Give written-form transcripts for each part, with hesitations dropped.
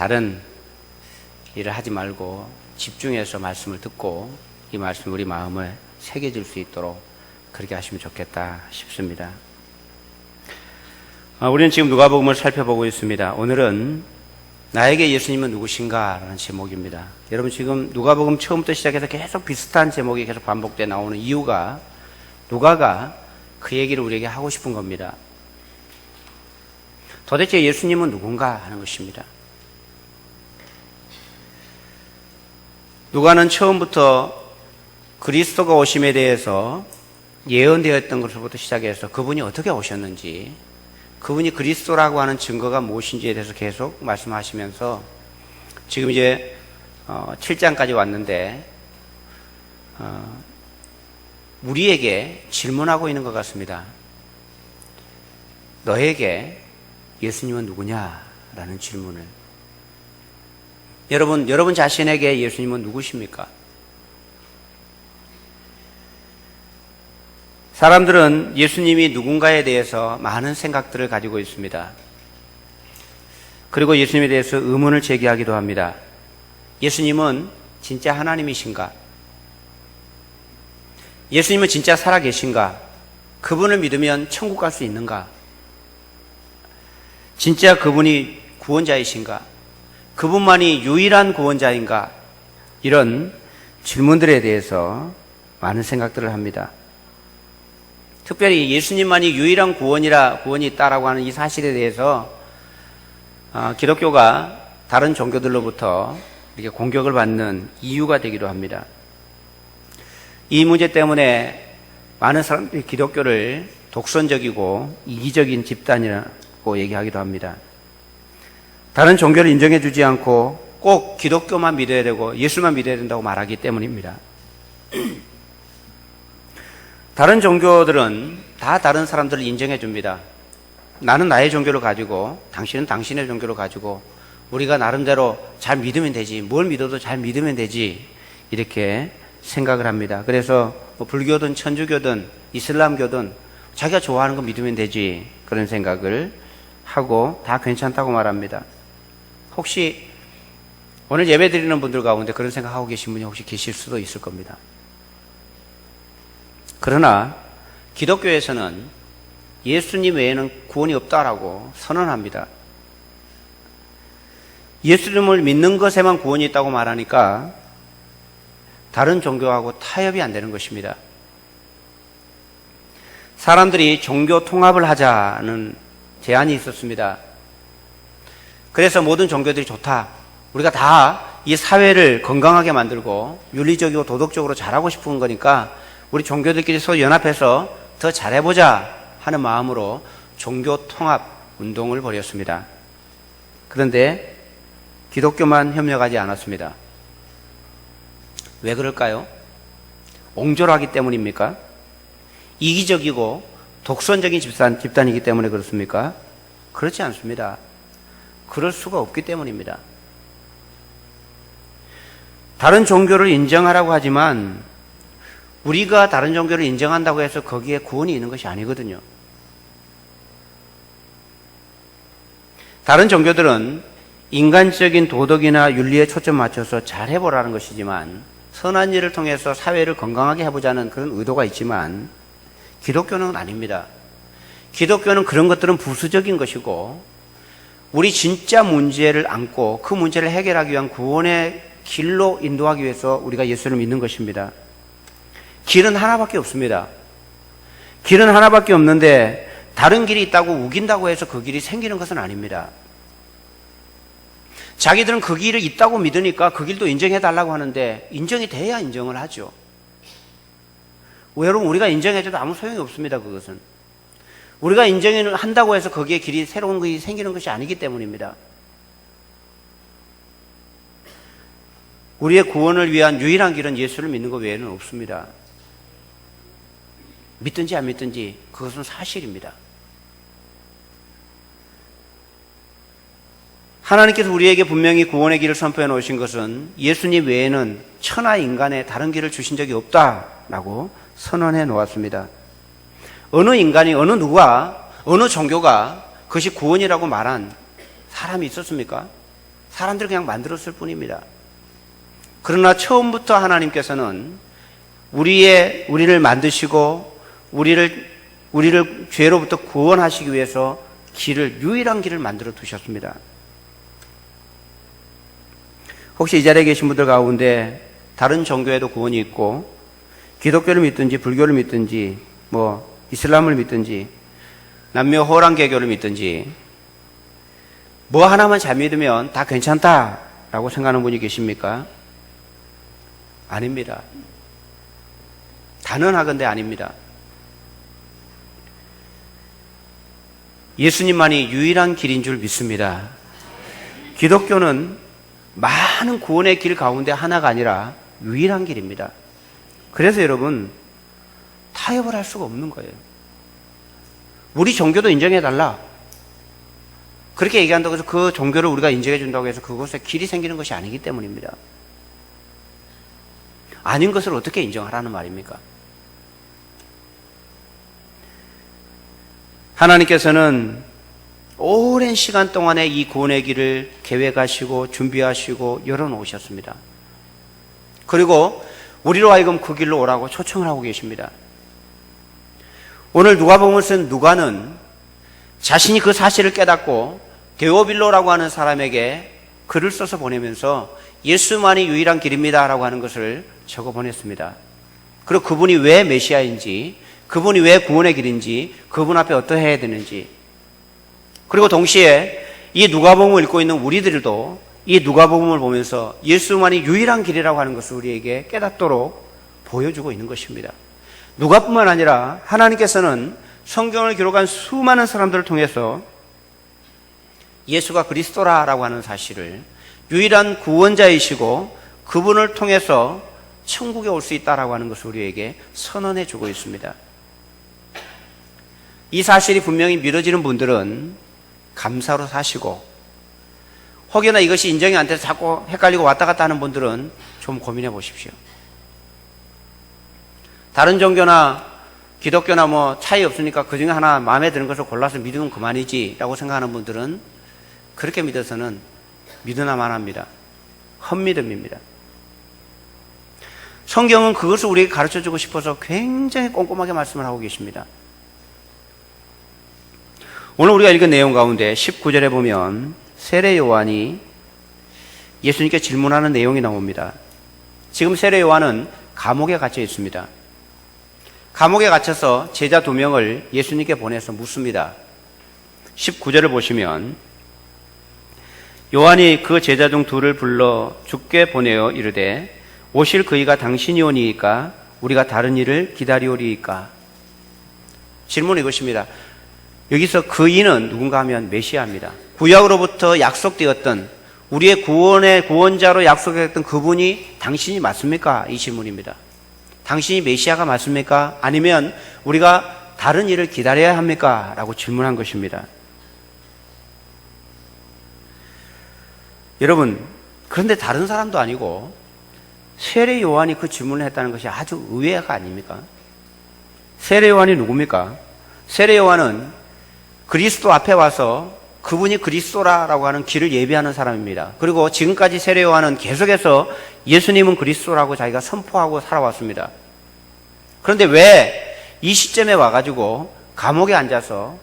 다른 일을 하지 말고 집중해서 말씀을 듣고 이 말씀이 우리 마음에 새겨질 수 있도록 그렇게 하시면 좋겠다 싶습니다. 우리는 지금 누가복음을 살펴보고 있습니다. 오늘은 나에게 예수님은 누구신가? 라는 제목입니다. 여러분 지금 누가복음 처음부터 시작해서 계속 비슷한 제목이 계속 반복돼 나오는 이유가 누가가 그 얘기를 우리에게 하고 싶은 겁니다. 도대체 예수님은 누군가 하는 것입니다. 누가는 처음부터 그리스도가 오심에 대해서 예언되었던 것부터 시작해서 그분이 어떻게 오셨는지, 그분이 그리스도라고 하는 증거가 무엇인지에 대해서 계속 말씀하시면서 지금 이제 7장까지 왔는데 우리에게 질문하고 있는 것 같습니다. 너에게 예수님은 누구냐라는 질문을. 여러분 자신에게 예수님은 누구십니까? 사람들은 예수님이 누군가에 대해서 많은 생각들을 가지고 있습니다. 그리고 예수님에 대해서 의문을 제기하기도 합니다. 예수님은 진짜 하나님이신가? 예수님은 진짜 살아계신가? 그분을 믿으면 천국 갈 수 있는가? 진짜 그분이 구원자이신가? 그분만이 유일한 구원자인가? 이런 질문들에 대해서 많은 생각들을 합니다. 특별히 예수님만이 유일한 구원이 있다라고 하는 이 사실에 대해서 기독교가 다른 종교들로부터 이렇게 공격을 받는 이유가 되기도 합니다. 이 문제 때문에 많은 사람들이 기독교를 독선적이고 이기적인 집단이라고 얘기하기도 합니다. 다른 종교를 인정해 주지 않고 꼭 기독교만 믿어야 되고 예수만 믿어야 된다고 말하기 때문입니다. 다른 종교들은 다 다른 사람들을 인정해 줍니다. 나는 나의 종교를 가지고 당신은 당신의 종교를 가지고 우리가 나름대로 잘 믿으면 되지, 뭘 믿어도 잘 믿으면 되지, 이렇게 생각을 합니다. 그래서 불교든 천주교든 이슬람교든 자기가 좋아하는 거 믿으면 되지, 그런 생각을 하고 다 괜찮다고 말합니다. 혹시 오늘 예배 드리는 분들 가운데 그런 생각하고 계신 분이 혹시 계실 수도 있을 겁니다. 그러나 기독교에서는 예수님 외에는 구원이 없다라고 선언합니다. 예수님을 믿는 것에만 구원이 있다고 말하니까 다른 종교하고 타협이 안 되는 것입니다. 사람들이 종교 통합을 하자는 제안이 있었습니다. 그래서 모든 종교들이 좋다. 우리가 다 이 사회를 건강하게 만들고 윤리적이고 도덕적으로 잘하고 싶은 거니까 우리 종교들끼리 서로 연합해서 더 잘해보자 하는 마음으로 종교 통합 운동을 벌였습니다. 그런데 기독교만 협력하지 않았습니다. 왜 그럴까요? 옹졸하기 때문입니까? 이기적이고 독선적인 집단이기 때문에 그렇습니까? 그렇지 않습니다. 그럴 수가 없기 때문입니다. 다른 종교를 인정하라고 하지만 우리가 다른 종교를 인정한다고 해서 거기에 구원이 있는 것이 아니거든요. 다른 종교들은 인간적인 도덕이나 윤리에 초점 맞춰서 잘 해보라는 것이지만 선한 일을 통해서 사회를 건강하게 해보자는 그런 의도가 있지만 기독교는 아닙니다. 기독교는 그런 것들은 부수적인 것이고 우리 진짜 문제를 안고 그 문제를 해결하기 위한 구원의 길로 인도하기 위해서 우리가 예수를 믿는 것입니다. 길은 하나밖에 없습니다. 길은 하나밖에 없는데 다른 길이 있다고 우긴다고 해서 그 길이 생기는 것은 아닙니다. 자기들은 그 길이 있다고 믿으니까 그 길도 인정해달라고 하는데 인정이 돼야 인정을 하죠. 여러분, 우리가 인정해줘도 아무 소용이 없습니다. 그것은 우리가 인정한다고 해서 거기에 길이 새로운 것이 생기는 것이 아니기 때문입니다. 우리의 구원을 위한 유일한 길은 예수를 믿는 것 외에는 없습니다. 믿든지 안 믿든지 그것은 사실입니다. 하나님께서 우리에게 분명히 구원의 길을 선포해 놓으신 것은 예수님 외에는 천하 인간에 다른 길을 주신 적이 없다라고 선언해 놓았습니다. 어느 인간이, 어느 누가, 어느 종교가 그것이 구원이라고 말한 사람이 있었습니까? 사람들이 그냥 만들었을 뿐입니다. 그러나 처음부터 하나님께서는 우리를 만드시고 우리를 죄로부터 구원하시기 위해서 유일한 길을 만들어 두셨습니다. 혹시 이 자리에 계신 분들 가운데 다른 종교에도 구원이 있고 기독교를 믿든지 불교를 믿든지 이슬람을 믿든지 남녀 호랑 개교를 믿든지 뭐 하나만 잘 믿으면 다 괜찮다라고 생각하는 분이 계십니까? 아닙니다. 단언하건대 아닙니다. 예수님만이 유일한 길인 줄 믿습니다. 기독교는 많은 구원의 길 가운데 하나가 아니라 유일한 길입니다. 그래서 여러분, 타협을 할 수가 없는 거예요. 우리 종교도 인정해달라. 그렇게 얘기한다고 해서 그 종교를 우리가 인정해준다고 해서 그곳에 길이 생기는 것이 아니기 때문입니다. 아닌 것을 어떻게 인정하라는 말입니까? 하나님께서는 오랜 시간 동안에 이 구원의 길을 계획하시고 준비하시고 열어놓으셨습니다. 그리고 우리로 하여금 그 길로 오라고 초청을 하고 계십니다. 오늘 누가복음을 쓴 누가는 자신이 그 사실을 깨닫고 데오빌로라고 하는 사람에게 글을 써서 보내면서 예수만이 유일한 길입니다라고 하는 것을 적어 보냈습니다. 그리고 그분이 왜 메시아인지, 그분이 왜 구원의 길인지, 그분 앞에 어떠해야 되는지, 그리고 동시에 이 누가복음을 읽고 있는 우리들도 이 누가복음을 보면서 예수만이 유일한 길이라고 하는 것을 우리에게 깨닫도록 보여주고 있는 것입니다. 누가뿐만 아니라 하나님께서는 성경을 기록한 수많은 사람들을 통해서 예수가 그리스도라고 하는 사실을, 유일한 구원자이시고 그분을 통해서 천국에 올 수 있다라고 하는 것을 우리에게 선언해 주고 있습니다. 이 사실이 분명히 믿어지는 분들은 감사로 사시고, 혹여나 이것이 인정이 안 돼서 자꾸 헷갈리고 왔다 갔다 하는 분들은 좀 고민해 보십시오. 다른 종교나 기독교나 차이 없으니까 그 중에 하나 마음에 드는 것을 골라서 믿으면 그만이지 라고 생각하는 분들은 그렇게 믿어서는 믿으나 마나합니다. 헛믿음입니다. 성경은 그것을 우리에게 가르쳐주고 싶어서 굉장히 꼼꼼하게 말씀을 하고 계십니다. 오늘 우리가 읽은 내용 가운데 19절에 보면 세례 요한이 예수님께 질문하는 내용이 나옵니다. 지금 세례 요한은 감옥에 갇혀 있습니다. 감옥에 갇혀서 제자 2명을 예수님께 보내서 묻습니다. 19절을 보시면 요한이 그 제자 중 2를 불러 주께 보내어 이르되 오실 그이가 당신이 오니이까 우리가 다른 일을 기다리오리이까. 질문은 이것입니다. 여기서 그이는 누군가 하면 메시아입니다. 구약으로부터 약속되었던 우리의 구원의 구원자로 약속했던 그분이 당신이 맞습니까? 이 질문입니다. 당신이 메시아가 맞습니까? 아니면 우리가 다른 일을 기다려야 합니까? 라고 질문한 것입니다. 여러분, 그런데 다른 사람도 아니고 세례 요한이 그 질문을 했다는 것이 아주 의외가 아닙니까? 세례 요한이 누굽니까? 세례 요한은 그리스도 앞에 와서 그분이 그리스도라고 하는 길을 예비하는 사람입니다. 그리고 지금까지 세례 요한은 계속해서 예수님은 그리스도라고 자기가 선포하고 살아왔습니다. 그런데 왜 이 시점에 와가지고 감옥에 앉아서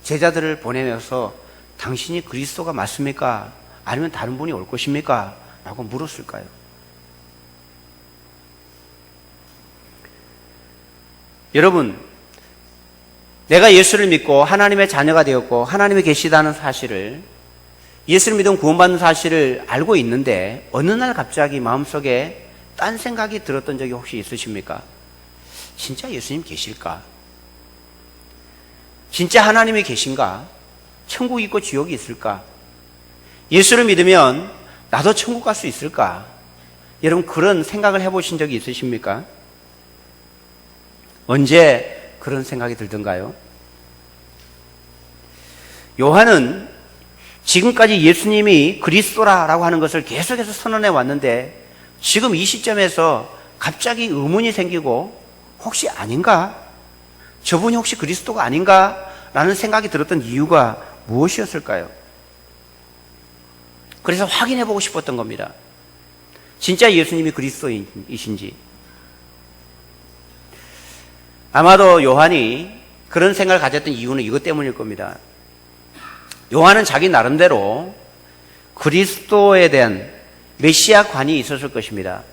제자들을 보내면서 당신이 그리스도가 맞습니까? 아니면 다른 분이 올 것입니까? 라고 물었을까요? 여러분, 내가 예수를 믿고 하나님의 자녀가 되었고 하나님이 계시다는 사실을, 예수를 믿으면 구원받는 사실을 알고 있는데 어느 날 갑자기 마음속에 딴 생각이 들었던 적이 혹시 있으십니까? 진짜 예수님 계실까? 진짜 하나님이 계신가? 천국이 있고 지옥이 있을까? 예수를 믿으면 나도 천국 갈 수 있을까? 여러분, 그런 생각을 해보신 적이 있으십니까? 언제 그런 생각이 들던가요? 요한은 지금까지 예수님이 그리스도라고 하는 것을 계속해서 선언해 왔는데 지금 이 시점에서 갑자기 의문이 생기고 혹시 아닌가? 저분이 혹시 그리스도가 아닌가? 라는 생각이 들었던 이유가 무엇이었을까요? 그래서 확인해 보고 싶었던 겁니다. 진짜 예수님이 그리스도이신지. 아마도 요한이 그런 생각을 가졌던 이유는 이것 때문일 겁니다. 요한은 자기 나름대로 그리스도에 대한 메시아관이 있었을 것입니다.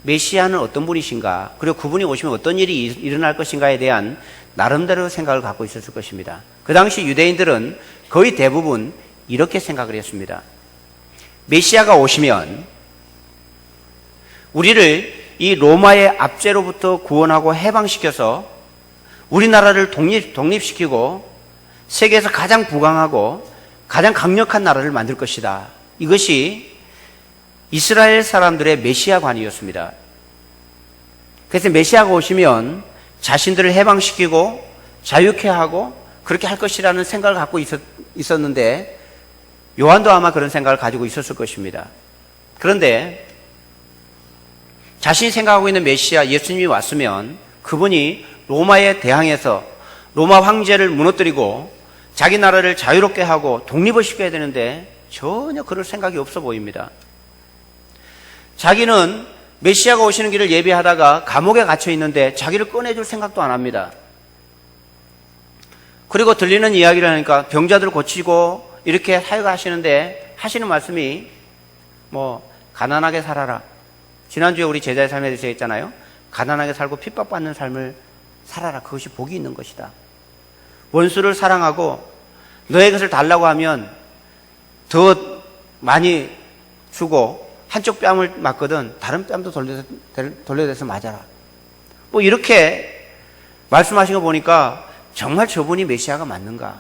메시아는 어떤 분이신가, 그리고 그분이 오시면 어떤 일이 일어날 것인가에 대한 나름대로 생각을 갖고 있었을 것입니다. 그 당시 유대인들은 거의 대부분 이렇게 생각을 했습니다. 메시아가 오시면 우리를 이 로마의 압제로부터 구원하고 해방시켜서 우리나라를 독립시키고 세계에서 가장 부강하고 가장 강력한 나라를 만들 것이다. 이것이 이스라엘 사람들의 메시아관이었습니다. 그래서 메시아가 오시면 자신들을 해방시키고 자유케 하고 그렇게 할 것이라는 생각을 갖고 있었는데 요한도 아마 그런 생각을 가지고 있었을 것입니다. 그런데 자신이 생각하고 있는 메시아 예수님이 왔으면 그분이 로마에 대항해서 로마 황제를 무너뜨리고 자기 나라를 자유롭게 하고 독립을 시켜야 되는데 전혀 그럴 생각이 없어 보입니다. 자기는 메시아가 오시는 길을 예비하다가 감옥에 갇혀 있는데 자기를 꺼내줄 생각도 안 합니다. 그리고 들리는 이야기를 하니까 병자들 고치고 이렇게 사역하시는데 하시는 말씀이 가난하게 살아라. 지난주에 우리 제자의 삶에 대해서 했잖아요. 가난하게 살고 핍박받는 삶을 살아라. 그것이 복이 있는 것이다. 원수를 사랑하고 너의 것을 달라고 하면 더 많이 주고 한쪽 뺨을 맞거든 다른 뺨도 돌려대서 맞아라. 이렇게 말씀하신 거 보니까 정말 저분이 메시아가 맞는가?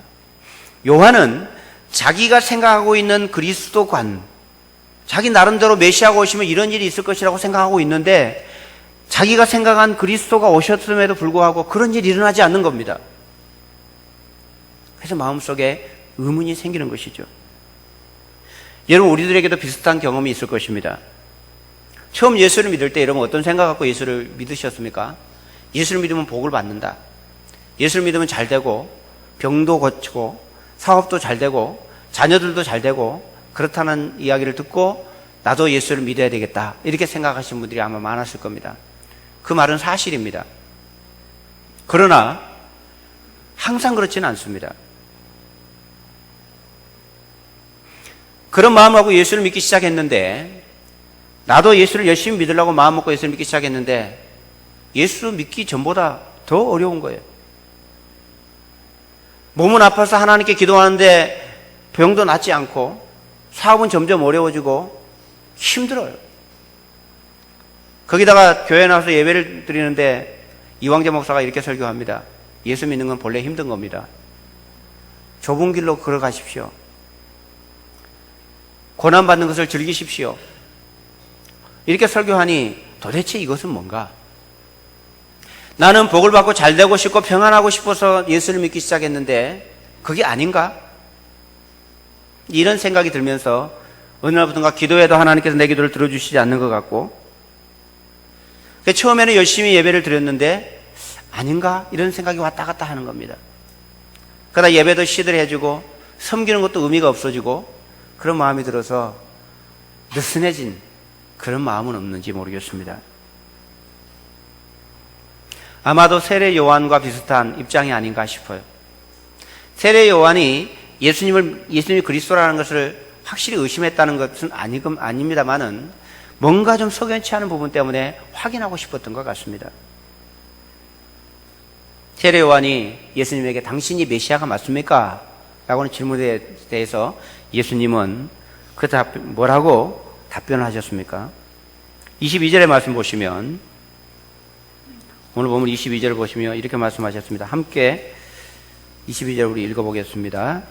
요한은 자기가 생각하고 있는 그리스도관, 자기 나름대로 메시아가 오시면 이런 일이 있을 것이라고 생각하고 있는데 자기가 생각한 그리스도가 오셨음에도 불구하고 그런 일이 일어나지 않는 겁니다. 그래서 마음속에 의문이 생기는 것이죠. 여러분, 우리들에게도 비슷한 경험이 있을 것입니다. 처음 예수를 믿을 때 여러분 어떤 생각 갖고 예수를 믿으셨습니까? 예수를 믿으면 복을 받는다. 예수를 믿으면 잘 되고 병도 고치고 사업도 잘 되고 자녀들도 잘 되고 그렇다는 이야기를 듣고 나도 예수를 믿어야 되겠다. 이렇게 생각하시는 분들이 아마 많았을 겁니다. 그 말은 사실입니다. 그러나 항상 그렇지는 않습니다. 그런 마음하고 예수를 믿기 시작했는데 나도 예수를 열심히 믿으려고 마음 먹고 예수를 믿기 시작했는데 예수 믿기 전보다 더 어려운 거예요. 몸은 아파서 하나님께 기도하는데 병도 낫지 않고 사업은 점점 어려워지고 힘들어요. 거기다가 교회 나와서 예배를 드리는데 이광재 목사가 이렇게 설교합니다. 예수 믿는 건 본래 힘든 겁니다. 좁은 길로 걸어가십시오. 고난받는 것을 즐기십시오. 이렇게 설교하니 도대체 이것은 뭔가? 나는 복을 받고 잘 되고 싶고 평안하고 싶어서 예수를 믿기 시작했는데 그게 아닌가? 이런 생각이 들면서 어느 날부터인가 기도해도 하나님께서 내 기도를 들어주시지 않는 것 같고 처음에는 열심히 예배를 드렸는데 아닌가? 이런 생각이 왔다 갔다 하는 겁니다. 그러다 예배도 시들해지고 섬기는 것도 의미가 없어지고 그런 마음이 들어서 느슨해진 그런 마음은 없는지 모르겠습니다. 아마도 세례 요한과 비슷한 입장이 아닌가 싶어요. 세례 요한이 예수님이 그리스도라는 것을 확실히 의심했다는 것은 아닙니다만은 뭔가 좀 석연치 않은 부분 때문에 확인하고 싶었던 것 같습니다. 세례 요한이 예수님에게 당신이 메시아가 맞습니까? 라고는 질문에 대해서 예수님은 뭐라고 답변을 하셨습니까? 22절의 말씀 보시면 오늘 보면 22절을 보시면 이렇게 말씀하셨습니다. 함께 22절 우리 읽어보겠습니다.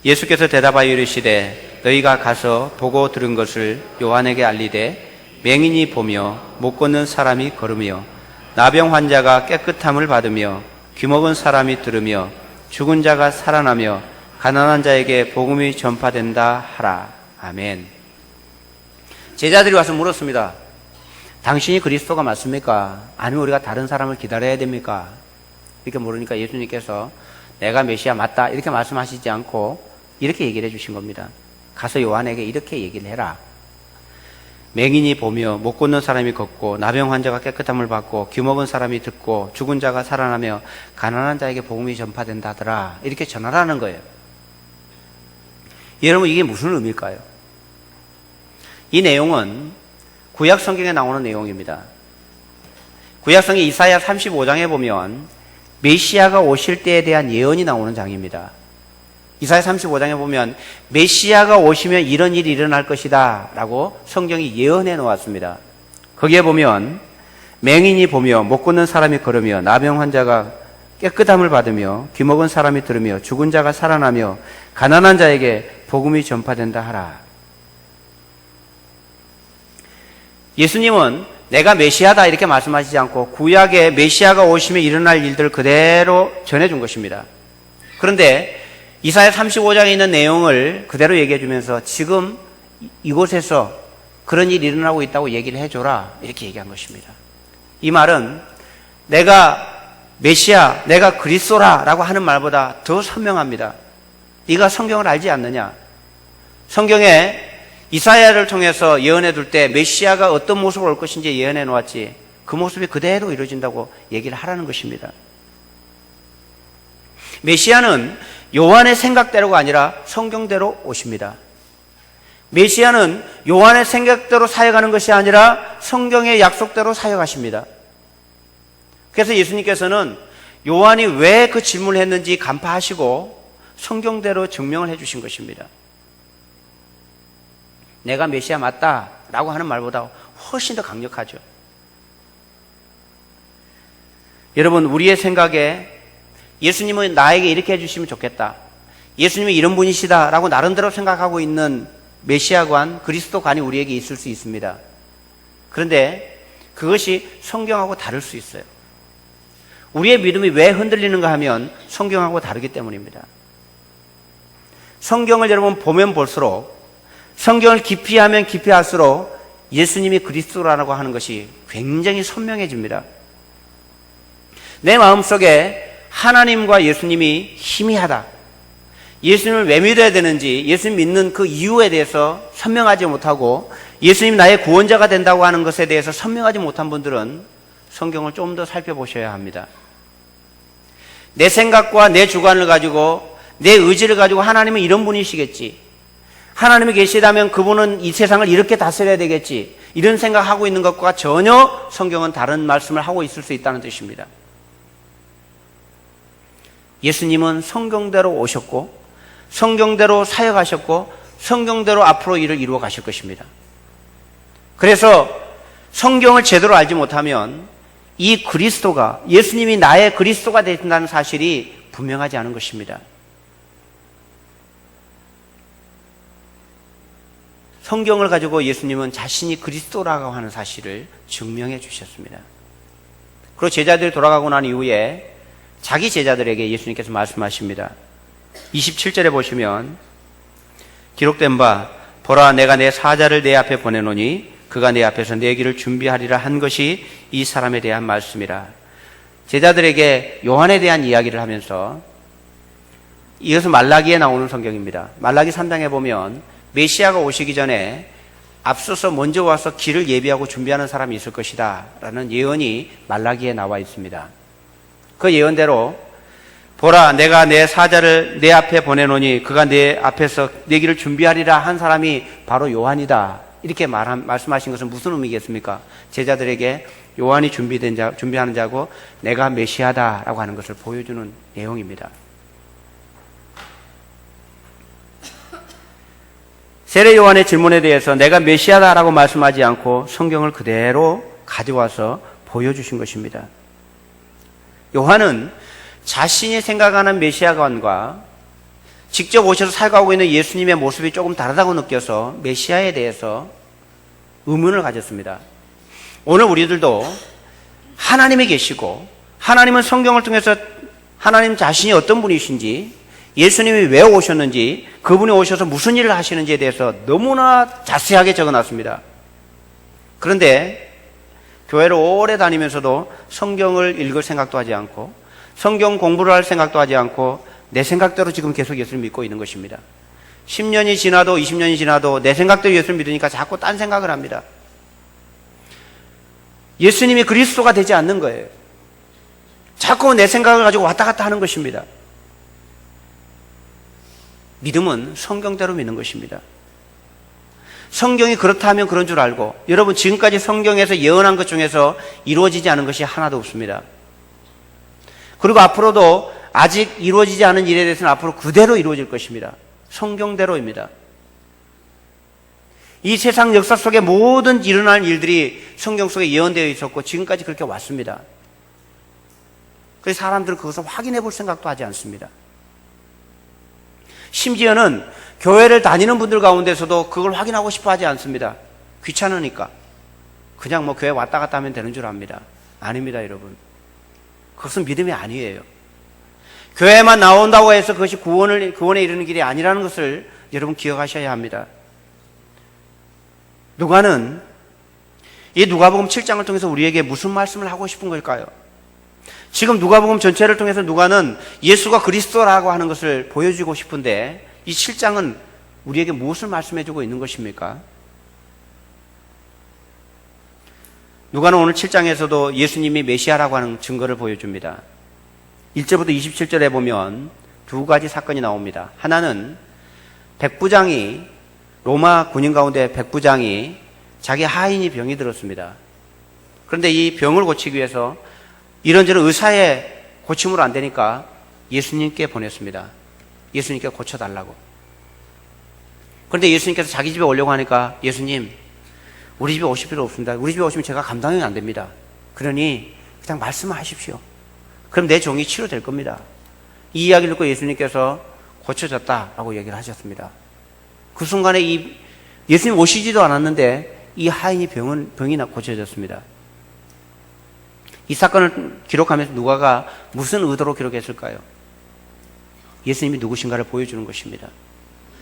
예수께서 대답하여 이르시되 너희가 가서 보고 들은 것을 요한에게 알리되 맹인이 보며 못 걷는 사람이 걸으며 나병 환자가 깨끗함을 받으며 귀먹은 사람이 들으며 죽은 자가 살아나며 가난한 자에게 복음이 전파된다 하라. 아멘. 제자들이 와서 물었습니다. 당신이 그리스도가 맞습니까? 아니면 우리가 다른 사람을 기다려야 됩니까? 이렇게 물으니까 예수님께서 내가 메시아 맞다 이렇게 말씀하시지 않고 이렇게 얘기를 해주신 겁니다. 가서 요한에게 이렇게 얘기를 해라. 맹인이 보며 못 걷는 사람이 걷고 나병 환자가 깨끗함을 받고 귀먹은 사람이 듣고 죽은 자가 살아나며 가난한 자에게 복음이 전파된다더라. 이렇게 전하라는 거예요. 여러분, 이게 무슨 의미일까요? 이 내용은 구약 성경에 나오는 내용입니다. 구약 성경 이사야 35장에 보면 메시아가 오실 때에 대한 예언이 나오는 장입니다. 이사야 35장에 보면 메시아가 오시면 이런 일이 일어날 것이다 라고 성경이 예언해 놓았습니다. 거기에 보면 맹인이 보며 못 걷는 사람이 걸으며 나병 환자가 깨끗함을 받으며 귀먹은 사람이 들으며 죽은 자가 살아나며 가난한 자에게 복음이 전파된다 하라. 예수님은 내가 메시아다 이렇게 말씀하시지 않고 구약에 메시아가 오시면 일어날 일들을 그대로 전해준 것입니다. 그런데 이사야 35장에 있는 내용을 그대로 얘기해 주면서 지금 이곳에서 그런 일이 일어나고 있다고 얘기를 해줘라 이렇게 얘기한 것입니다. 이 말은 내가 메시아, 내가 그리스도라 라고 하는 말보다 더 선명합니다. 네가 성경을 알지 않느냐? 성경에 이사야를 통해서 예언해 둘 때 메시아가 어떤 모습으로 올 것인지 예언해 놓았지 그 모습이 그대로 이루어진다고 얘기를 하라는 것입니다. 메시아는 요한의 생각대로가 아니라 성경대로 오십니다. 메시아는 요한의 생각대로 사역하는 것이 아니라 성경의 약속대로 사역하십니다. 그래서 예수님께서는 요한이 왜 그 질문을 했는지 간파하시고 성경대로 증명을 해주신 것입니다. 내가 메시아 맞다라고 하는 말보다 훨씬 더 강력하죠. 여러분, 우리의 생각에 예수님은 나에게 이렇게 해주시면 좋겠다, 예수님이 이런 분이시다라고 나름대로 생각하고 있는 메시아관, 그리스도관이 우리에게 있을 수 있습니다. 그런데 그것이 성경하고 다를 수 있어요. 우리의 믿음이 왜 흔들리는가 하면 성경하고 다르기 때문입니다. 성경을 여러분 보면 볼수록, 성경을 깊이 하면 깊이 할수록 예수님이 그리스도라고 하는 것이 굉장히 선명해집니다. 내 마음속에 하나님과 예수님이 희미하다, 예수님을 왜 믿어야 되는지, 예수님 믿는 그 이유에 대해서 선명하지 못하고 예수님 나의 구원자가 된다고 하는 것에 대해서 선명하지 못한 분들은 성경을 좀 더 살펴보셔야 합니다. 내 생각과 내 주관을 가지고, 내 의지를 가지고 하나님은 이런 분이시겠지, 하나님이 계시다면 그분은 이 세상을 이렇게 다스려야 되겠지, 이런 생각하고 있는 것과 전혀 성경은 다른 말씀을 하고 있을 수 있다는 뜻입니다. 예수님은 성경대로 오셨고 성경대로 사역하셨고 성경대로 앞으로 일을 이루어 가실 것입니다. 그래서 성경을 제대로 알지 못하면 이 그리스도가, 예수님이 나의 그리스도가 되신다는 사실이 분명하지 않은 것입니다. 성경을 가지고 예수님은 자신이 그리스도라고 하는 사실을 증명해 주셨습니다. 그리고 제자들이 돌아가고 난 이후에 자기 제자들에게 예수님께서 말씀하십니다. 27절에 보시면 기록된 바, 보라 내가 내 사자를 내 앞에 보내노니 그가 내 앞에서 내 길을 준비하리라 한 것이 이 사람에 대한 말씀이라. 제자들에게 요한에 대한 이야기를 하면서, 이것은 말라기에 나오는 성경입니다. 말라기 3장에 보면 메시아가 오시기 전에 앞서서 먼저 와서 길을 예비하고 준비하는 사람이 있을 것이다 라는 예언이 말라기에 나와 있습니다. 그 예언대로 보라 내가 내 사자를 내 앞에 보내노니 그가 내 앞에서 내 길을 준비하리라 한 사람이 바로 요한이다, 이렇게 말씀하신 것은 무슨 의미겠습니까? 제자들에게 요한이 준비하는 자고 내가 메시아다라고 하는 것을 보여주는 내용입니다. 세례 요한의 질문에 대해서 내가 메시아다라고 말씀하지 않고 성경을 그대로 가져와서 보여주신 것입니다. 요한은 자신이 생각하는 메시아관과 직접 오셔서 살아가고 있는 예수님의 모습이 조금 다르다고 느껴서 메시아에 대해서 의문을 가졌습니다. 오늘 우리들도 하나님이 계시고 하나님은 성경을 통해서 하나님 자신이 어떤 분이신지, 예수님이 왜 오셨는지, 그분이 오셔서 무슨 일을 하시는지에 대해서 너무나 자세하게 적어놨습니다. 그런데 교회를 오래 다니면서도 성경을 읽을 생각도 하지 않고 성경 공부를 할 생각도 하지 않고 내 생각대로 지금 계속 예수를 믿고 있는 것입니다. 10년이 지나도 20년이 지나도 내 생각대로 예수를 믿으니까 자꾸 딴 생각을 합니다. 예수님이 그리스도가 되지 않는 거예요. 자꾸 내 생각을 가지고 왔다 갔다 하는 것입니다. 믿음은 성경대로 믿는 것입니다. 성경이 그렇다 하면 그런 줄 알고, 여러분 지금까지 성경에서 예언한 것 중에서 이루어지지 않은 것이 하나도 없습니다. 그리고 앞으로도 아직 이루어지지 않은 일에 대해서는 앞으로 그대로 이루어질 것입니다. 성경대로입니다. 이 세상 역사 속에 모든 일어날 일들이 성경 속에 예언되어 있었고 지금까지 그렇게 왔습니다. 그래서 사람들은 그것을 확인해 볼 생각도 하지 않습니다. 심지어는 교회를 다니는 분들 가운데서도 그걸 확인하고 싶어 하지 않습니다. 귀찮으니까. 그냥 뭐 교회 왔다 갔다 하면 되는 줄 압니다. 아닙니다, 여러분. 그것은 믿음이 아니에요. 교회만 나온다고 해서 그것이 구원에 이르는 길이 아니라는 것을 여러분 기억하셔야 합니다. 누가는 이 누가복음 7장을 통해서 우리에게 무슨 말씀을 하고 싶은 걸까요? 지금 누가복음 전체를 통해서 누가는 예수가 그리스도라고 하는 것을 보여주고 싶은데 이 7장은 우리에게 무엇을 말씀해주고 있는 것입니까? 누가는 오늘 7장에서도 예수님이 메시아라고 하는 증거를 보여줍니다. 1절부터 27절에 보면 두 가지 사건이 나옵니다. 하나는 백부장이, 로마 군인 가운데 백부장이 자기 하인이 병이 들었습니다. 그런데 이 병을 고치기 위해서 이런저런 의사의 고침으로 안 되니까 예수님께 보냈습니다. 예수님께 고쳐달라고. 그런데 예수님께서 자기 집에 오려고 하니까 예수님, 우리 집에 오실 필요 없습니다. 우리 집에 오시면 제가 감당이 안 됩니다. 그러니 그냥 말씀하십시오. 그럼 내 종이 치료될 겁니다. 이 이야기를 듣고 예수님께서 고쳐졌다라고 얘기를 하셨습니다. 그 순간에 예수님 오시지도 않았는데 이 하인이 병이 고쳐졌습니다. 이 사건을 기록하면서 누가가 무슨 의도로 기록했을까요? 예수님이 누구신가를 보여주는 것입니다.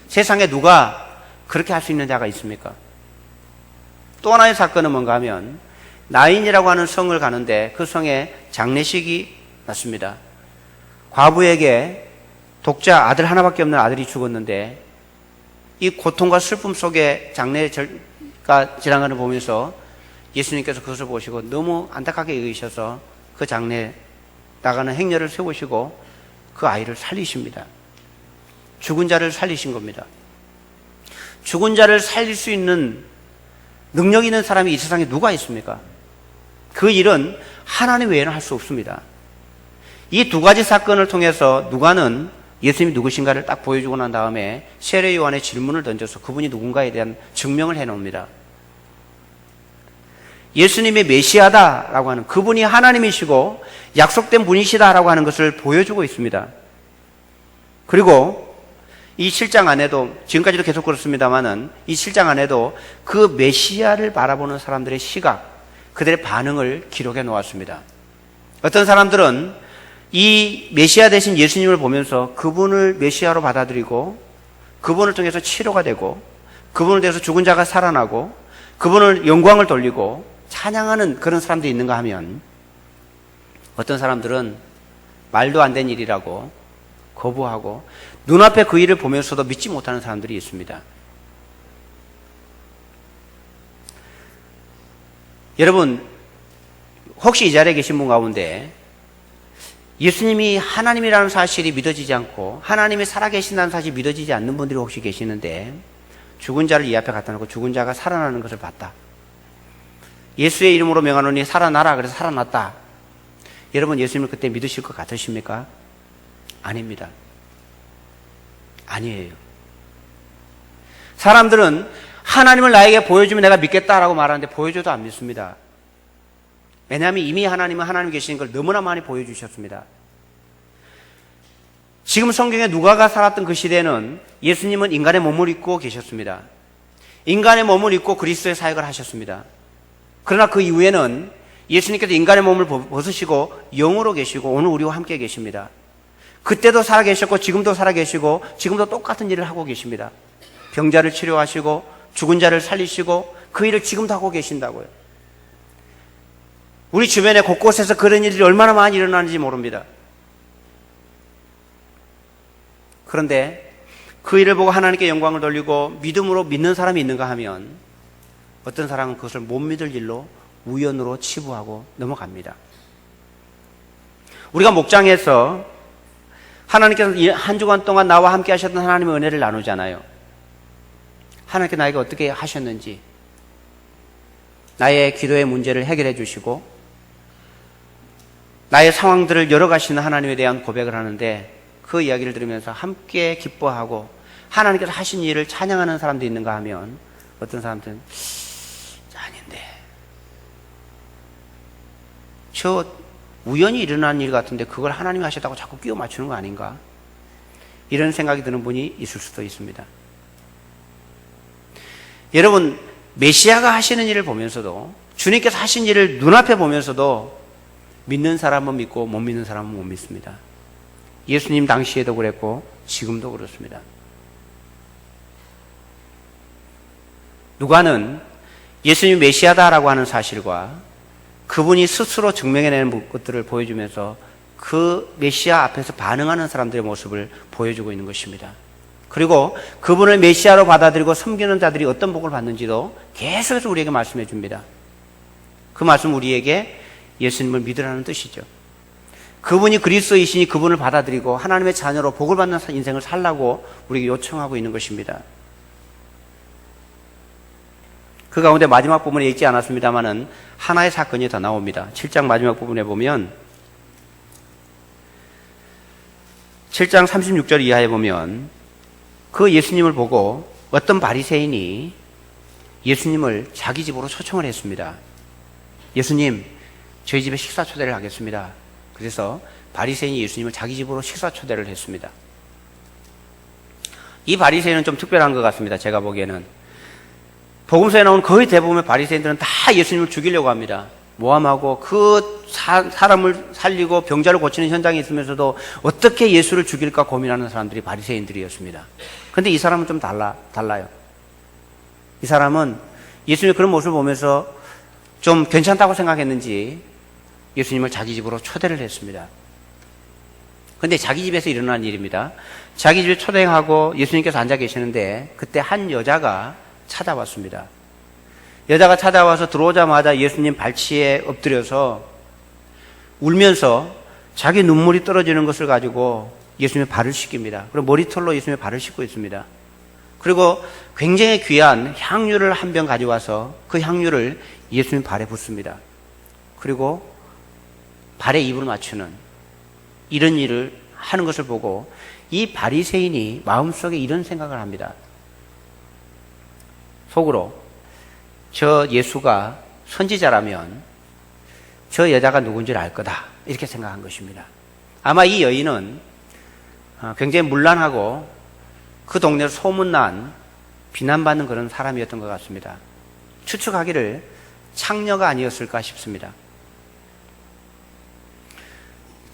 세상에 누가 그렇게 할 수 있는 자가 있습니까? 또 하나의 사건은 뭔가 하면 나인이라고 하는 성을 가는데 그 성에 장례식이 났습니다. 과부에게 독자 아들 하나밖에 없는 아들이 죽었는데 이 고통과 슬픔 속에 장례가 지나가는 걸 보면서 예수님께서 그것을 보시고 너무 안타깝게 여기셔서 그 장례 나가는 행렬을 세우시고 그 아이를 살리십니다. 죽은 자를 살리신 겁니다. 죽은 자를 살릴 수 있는 능력 있는 사람이 이 세상에 누가 있습니까? 그 일은 하나님 외에는 할 수 없습니다. 이 두 가지 사건을 통해서 누가는 예수님이 누구신가를 딱 보여주고 난 다음에 세례 요한의 질문을 던져서 그분이 누군가에 대한 증명을 해놓습니다. 예수님이 메시아다라고 하는, 그분이 하나님이시고 약속된 분이시다라고 하는 것을 보여주고 있습니다. 그리고 이 7장 안에도, 지금까지도 계속 그렇습니다만은 이 7장 안에도 그 메시아를 바라보는 사람들의 시각, 그들의 반응을 기록해 놓았습니다. 어떤 사람들은 이 메시아 대신 예수님을 보면서 그분을 메시아로 받아들이고 그분을 통해서 치료가 되고 그분을 통해서 죽은 자가 살아나고 그분을 영광을 돌리고 찬양하는 그런 사람들이 있는가 하면, 어떤 사람들은 말도 안 된 일이라고 거부하고 눈앞에 그 일을 보면서도 믿지 못하는 사람들이 있습니다. 여러분, 혹시 이 자리에 계신 분 가운데 예수님이 하나님이라는 사실이 믿어지지 않고 하나님이 살아계신다는 사실이 믿어지지 않는 분들이 혹시 계시는데, 죽은 자를 이 앞에 갖다 놓고 죽은 자가 살아나는 것을 봤다. 예수의 이름으로 명하노니 살아나라, 그래서 살아났다. 여러분, 예수님을 그때 믿으실 것 같으십니까? 아닙니다. 아니에요. 사람들은 하나님을 나에게 보여주면 내가 믿겠다라고 말하는데 보여줘도 안 믿습니다. 왜냐하면 이미 하나님은 하나님 계시는 걸 너무나 많이 보여주셨습니다. 지금 성경에 누가가 살았던 그 시대는 예수님은 인간의 몸을 입고 계셨습니다. 인간의 몸을 입고 그리스도의 사역을 하셨습니다. 그러나 그 이후에는 예수님께서 인간의 몸을 벗으시고 영으로 계시고 오늘 우리와 함께 계십니다. 그때도 살아계셨고 지금도 살아계시고 지금도 똑같은 일을 하고 계십니다. 병자를 치료하시고 죽은 자를 살리시고 그 일을 지금도 하고 계신다고요. 우리 주변에 곳곳에서 그런 일들이 얼마나 많이 일어나는지 모릅니다. 그런데 그 일을 보고 하나님께 영광을 돌리고 믿음으로 믿는 사람이 있는가 하면 어떤 사람은 그것을 못 믿을 일로 우연으로 치부하고 넘어갑니다. 우리가 목장에서 하나님께서 한 주간 동안 나와 함께 하셨던 하나님의 은혜를 나누잖아요. 하나님께 나에게 어떻게 하셨는지, 나의 기도의 문제를 해결해 주시고 나의 상황들을 열어가시는 하나님에 대한 고백을 하는데, 그 이야기를 들으면서 함께 기뻐하고 하나님께서 하신 일을 찬양하는 사람도 있는가 하면 어떤 사람들은 아닌데, 저 우연히 일어난 일 같은데 그걸 하나님이 하셨다고 자꾸 끼워 맞추는 거 아닌가, 이런 생각이 드는 분이 있을 수도 있습니다. 여러분, 메시아가 하시는 일을 보면서도, 주님께서 하신 일을 눈앞에 보면서도 믿는 사람은 믿고 못 믿는 사람은 못 믿습니다. 예수님 당시에도 그랬고 지금도 그렇습니다. 누가는 예수님이 메시아다라고 하는 사실과 그분이 스스로 증명해내는 것들을 보여주면서 그 메시아 앞에서 반응하는 사람들의 모습을 보여주고 있는 것입니다. 그리고 그분을 메시아로 받아들이고 섬기는 자들이 어떤 복을 받는지도 계속해서 우리에게 말씀해 줍니다. 그 말씀 우리에게 예수님을 믿으라는 뜻이죠. 그분이 그리스도이시니 그분을 받아들이고 하나님의 자녀로 복을 받는 인생을 살라고 우리에게 요청하고 있는 것입니다. 그 가운데 마지막 부분에 읽지 않았습니다마는 하나의 사건이 더 나옵니다. 7장 마지막 부분에 보면, 7장 36절 이하에 보면 그 예수님을 보고 어떤 바리새인이 예수님을 자기 집으로 초청을 했습니다. 예수님, 저희 집에 식사 초대를 하겠습니다. 그래서 바리새인이 예수님을 자기 집으로 식사 초대를 했습니다. 이 바리새인은 좀 특별한 것 같습니다. 제가 보기에는 복음서에 나온 거의 대부분의 바리새인들은 다 예수님을 죽이려고 합니다. 모함하고 그 사람을 살리고 병자를 고치는 현장에 있으면서도 어떻게 예수를 죽일까 고민하는 사람들이 바리새인들이었습니다. 그런데 이 사람은 좀 달라요. 이 사람은 예수님의 그런 모습을 보면서 좀 괜찮다고 생각했는지 예수님을 자기 집으로 초대를 했습니다. 그런데 자기 집에서 일어난 일입니다. 자기 집에 초대하고 예수님께서 앉아 계시는데 그때 한 여자가 찾아왔습니다. 여자가 찾아와서 들어오자마자 예수님 발치에 엎드려서 울면서 자기 눈물이 떨어지는 것을 가지고 예수님의 발을 씻깁니다. 그리고 머리털로 예수님의 발을 씻고 있습니다. 그리고 굉장히 귀한 향유를 한 병 가져와서 그 향유를 예수님 발에 붓습니다. 그리고 발에 입을 맞추는 이런 일을 하는 것을 보고 이 바리새인이 마음속에 이런 생각을 합니다. 속으로, 저 예수가 선지자라면 저 여자가 누군지를 알 거다, 이렇게 생각한 것입니다. 아마 이 여인은 굉장히 문란하고 그 동네로 소문난 비난받는 그런 사람이었던 것 같습니다. 추측하기를 창녀가 아니었을까 싶습니다.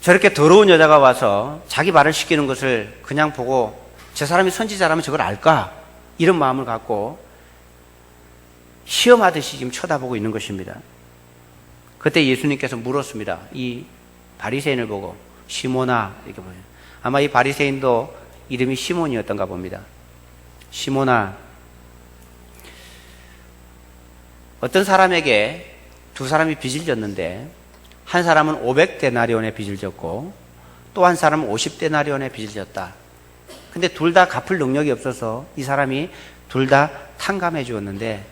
저렇게 더러운 여자가 와서 자기 발을 씻기는 것을 그냥 보고 저 사람이 선지자라면 저걸 알까? 이런 마음을 갖고 시험하듯이 지금 쳐다보고 있는 것입니다. 그때 예수님께서 물었습니다. 이 바리새인을 보고, 시몬아, 이렇게 보여요. 아마 이 바리새인도 이름이 시몬이었던가 봅니다. 시몬아, 어떤 사람에게 두 사람이 빚을 졌는데 한 사람은 500데나리온의 빚을 졌고 또 한 사람은 50데나리온의 빚을 졌다. 근데 둘 다 갚을 능력이 없어서 이 사람이 둘 다 탕감해 주었는데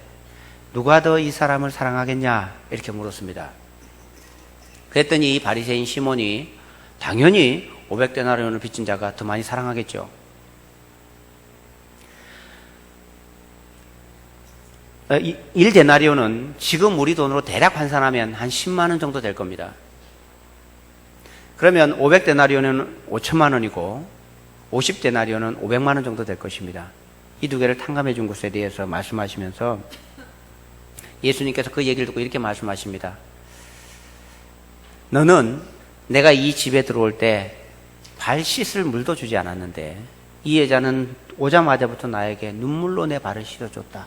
누가 더 이 사람을 사랑하겠냐, 이렇게 물었습니다. 그랬더니 이 바리새인 시몬이 당연히 500데나리온을 빚진 자가 더 많이 사랑하겠죠. 1데나리온은 지금 우리 돈으로 대략 환산하면 한 10만 원 정도 될 겁니다. 그러면 500데나리온은 5천만 원이고 50데나리온은 500만 원 정도 될 것입니다. 이 두 개를 탕감해 준 것에 대해서 말씀하시면서 예수님께서 그 얘기를 듣고 이렇게 말씀하십니다. 너는 내가 이 집에 들어올 때 발 씻을 물도 주지 않았는데 이 여자는 오자마자부터 나에게 눈물로 내 발을 씻어줬다.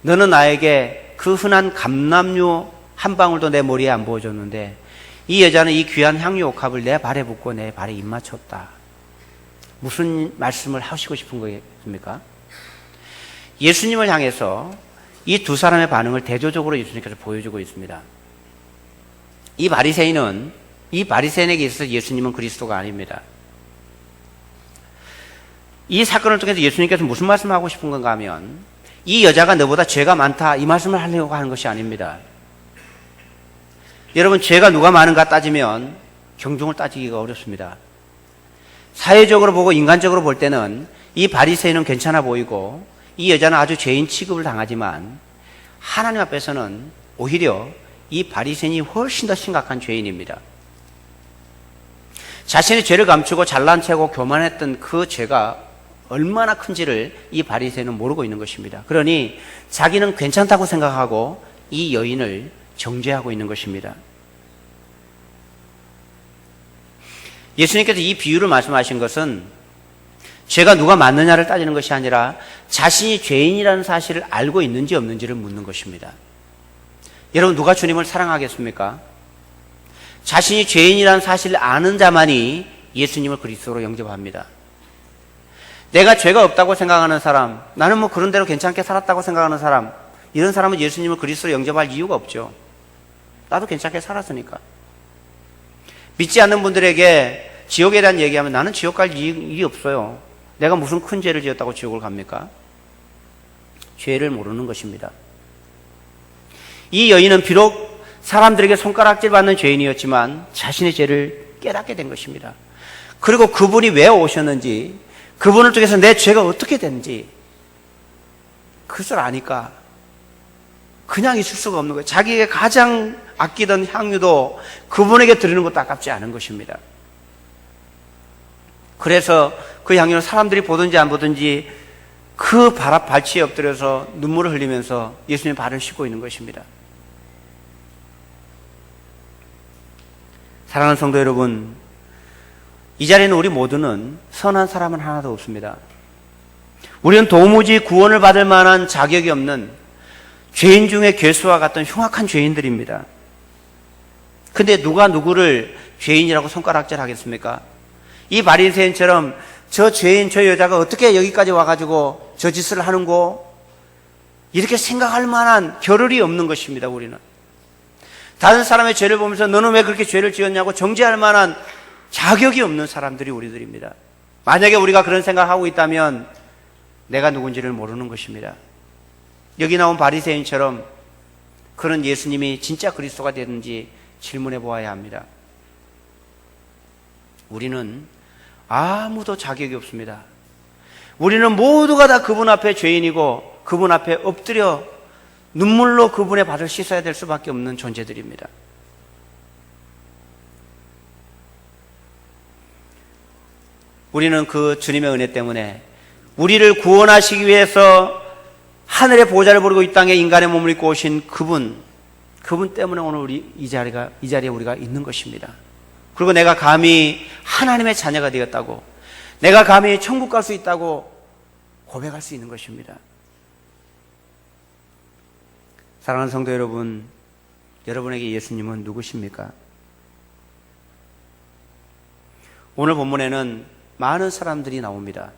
너는 나에게 그 흔한 감람유 한 방울도 내 머리에 안 부어줬는데 이 여자는 이 귀한 향유 옥합을 내 발에 붓고 내 발에 입 맞췄다. 무슨 말씀을 하시고 싶은 거겠습니까? 예수님을 향해서 이 두 사람의 반응을 대조적으로 예수님께서 보여주고 있습니다. 이 바리새인에게 있어서 예수님은 그리스도가 아닙니다. 이 사건을 통해서 예수님께서 무슨 말씀을 하고 싶은 건가 하면 이 여자가 너보다 죄가 많다 이 말씀을 하려고 하는 것이 아닙니다. 여러분, 죄가 누가 많은가 따지면 경중을 따지기가 어렵습니다. 사회적으로 보고 인간적으로 볼 때는 이 바리새인은 괜찮아 보이고 이 여자는 아주 죄인 취급을 당하지만 하나님 앞에서는 오히려 이 바리새인이 훨씬 더 심각한 죄인입니다. 자신의 죄를 감추고 잘난 체하고 교만했던 그 죄가 얼마나 큰지를 이 바리새인은 모르고 있는 것입니다. 그러니 자기는 괜찮다고 생각하고 이 여인을 정죄하고 있는 것입니다. 예수님께서 이 비유를 말씀하신 것은 죄가 누가 많느냐를 따지는 것이 아니라 자신이 죄인이라는 사실을 알고 있는지 없는지를 묻는 것입니다. 여러분, 누가 주님을 사랑하겠습니까? 자신이 죄인이라는 사실을 아는 자만이 예수님을 그리스도로 영접합니다. 내가 죄가 없다고 생각하는 사람, 나는 뭐 그런 대로 괜찮게 살았다고 생각하는 사람, 이런 사람은 예수님을 그리스도로 영접할 이유가 없죠. 나도 괜찮게 살았으니까. 믿지 않는 분들에게 지옥에 대한 얘기하면 나는 지옥 갈 일이 없어요. 내가 무슨 큰 죄를 지었다고 지옥을 갑니까? 죄를 모르는 것입니다. 이 여인은 비록 사람들에게 손가락질 받는 죄인이었지만 자신의 죄를 깨닫게 된 것입니다. 그리고 그분이 왜 오셨는지, 그분을 통해서 내 죄가 어떻게 됐는지 그것을 아니까 그냥 있을 수가 없는 거예요. 자기가 가장 아끼던 향유도 그분에게 드리는 것도 아깝지 않은 것입니다. 그래서 그 향유를 사람들이 보든지 안 보든지 그 발치에 엎드려서 눈물을 흘리면서 예수님의 발을 씻고 있는 것입니다. 사랑하는 성도 여러분, 이 자리에는 우리 모두는 선한 사람은 하나도 없습니다. 우리는 도무지 구원을 받을 만한 자격이 없는 죄인 중에 괴수와 같은 흉악한 죄인들입니다. 근데 누가 누구를 죄인이라고 손가락질 하겠습니까? 이 바리새인처럼 저 죄인, 저 여자가 어떻게 여기까지 와가지고 저 짓을 하는고? 이렇게 생각할 만한 겨를이 없는 것입니다, 우리는. 다른 사람의 죄를 보면서 너는 왜 그렇게 죄를 지었냐고 정죄할 만한 자격이 없는 사람들이 우리들입니다. 만약에 우리가 그런 생각을 하고 있다면 내가 누군지를 모르는 것입니다. 여기 나온 바리새인처럼 그런 예수님이 진짜 그리스도가 되는지 질문해 보아야 합니다. 우리는 아무도 자격이 없습니다. 우리는 모두가 다 그분 앞에 죄인이고 그분 앞에 엎드려 눈물로 그분의 발을 씻어야 될 수밖에 없는 존재들입니다. 우리는 그 주님의 은혜 때문에 우리를 구원하시기 위해서 하늘의 보좌를 부르고 이 땅에 인간의 몸을 입고 오신 그분 때문에 오늘 우리 이 자리에 우리가 있는 것입니다. 그리고 내가 감히 하나님의 자녀가 되었다고, 내가 감히 천국 갈 수 있다고 고백할 수 있는 것입니다. 사랑하는 성도 여러분, 여러분에게 예수님은 누구십니까? 오늘 본문에는 많은 사람들이 나옵니다.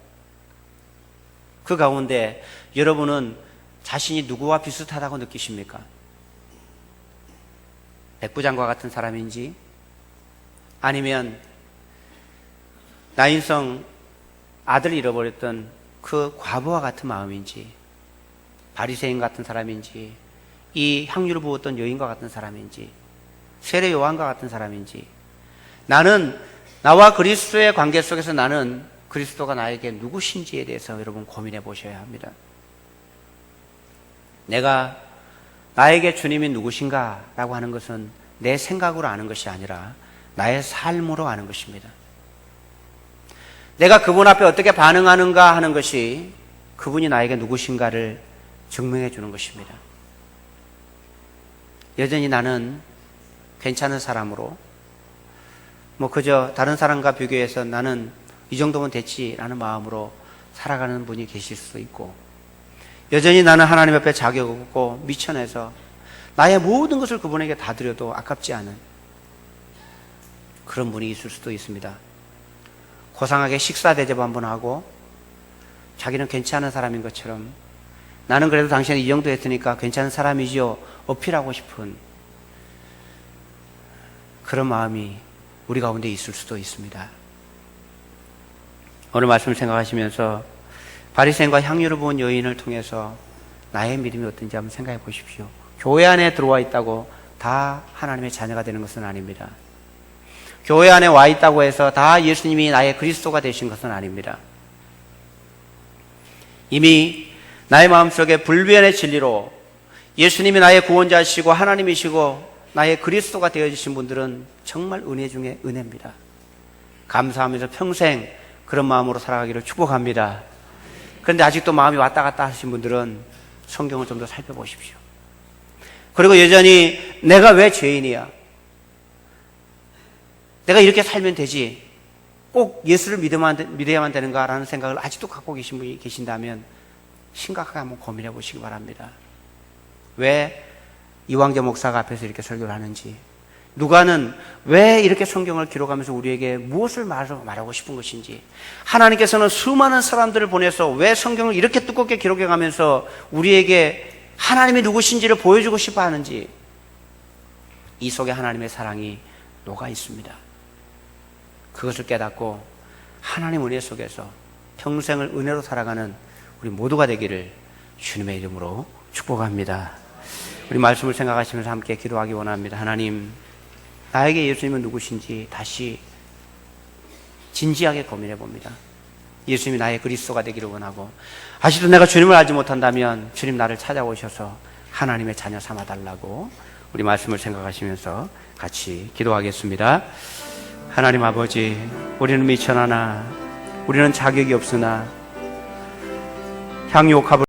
그 가운데 여러분은 자신이 누구와 비슷하다고 느끼십니까? 백부장과 같은 사람인지, 아니면 나인성 아들을 잃어버렸던 그 과부와 같은 마음인지, 바리새인 같은 사람인지, 이 향유를 부었던 여인과 같은 사람인지, 세례 요한과 같은 사람인지, 나와 그리스도의 관계 속에서 나는 그리스도가 나에게 누구신지에 대해서 여러분 고민해 보셔야 합니다. 내가 나에게 주님이 누구신가 라고 하는 것은 내 생각으로 아는 것이 아니라 나의 삶으로 아는 것입니다. 내가 그분 앞에 어떻게 반응하는가 하는 것이 그분이 나에게 누구신가를 증명해 주는 것입니다. 여전히 나는 괜찮은 사람으로, 그저 다른 사람과 비교해서 나는 이 정도면 됐지라는 마음으로 살아가는 분이 계실 수 있고, 여전히 나는 하나님 앞에 자격 없고 미천해서 나의 모든 것을 그분에게 다 드려도 아깝지 않은 그런 분이 있을 수도 있습니다. 고상하게 식사 대접 한번 하고 자기는 괜찮은 사람인 것처럼 나는 그래도 당신이 이 정도 했으니까 괜찮은 사람이지요 어필하고 싶은 그런 마음이 우리 가운데 있을 수도 있습니다. 오늘 말씀을 생각하시면서 바리새인과 향유를 부은 여인을 통해서 나의 믿음이 어떤지 한번 생각해 보십시오. 교회 안에 들어와 있다고 다 하나님의 자녀가 되는 것은 아닙니다. 교회 안에 와 있다고 해서 다 예수님이 나의 그리스도가 되신 것은 아닙니다. 이미 나의 마음속에 불변의 진리로 예수님이 나의 구원자시고 하나님이시고 나의 그리스도가 되어주신 분들은 정말 은혜 중에 은혜입니다. 감사하면서 평생 그런 마음으로 살아가기를 축복합니다. 그런데 아직도 마음이 왔다 갔다 하신 분들은 성경을 좀 더 살펴보십시오. 그리고 여전히 내가 왜 죄인이야? 내가 이렇게 살면 되지. 꼭 예수를 믿어야만 되는가라는 생각을 아직도 갖고 계신 분이 계신다면 심각하게 한번 고민해 보시기 바랍니다. 왜 이광재 목사가 앞에서 이렇게 설교를 하는지, 누가는 왜 이렇게 성경을 기록하면서 우리에게 무엇을 말하고 싶은 것인지, 하나님께서는 수많은 사람들을 보내서 왜 성경을 이렇게 두껍게 기록해 가면서 우리에게 하나님이 누구신지를 보여주고 싶어 하는지, 이 속에 하나님의 사랑이 녹아 있습니다. 그것을 깨닫고 하나님 은혜 속에서 평생을 은혜로 살아가는 우리 모두가 되기를 주님의 이름으로 축복합니다. 우리 말씀을 생각하시면서 함께 기도하기 원합니다. 하나님, 나에게 예수님은 누구신지 다시 진지하게 고민해 봅니다. 예수님이 나의 그리스도가 되기를 원하고, 아직도 내가 주님을 알지 못한다면 주님 나를 찾아오셔서 하나님의 자녀 삼아달라고 우리 말씀을 생각하시면서 같이 기도하겠습니다. 하나님 아버지, 우리는 미천하나 우리는 자격이 없으나 향유 옥합을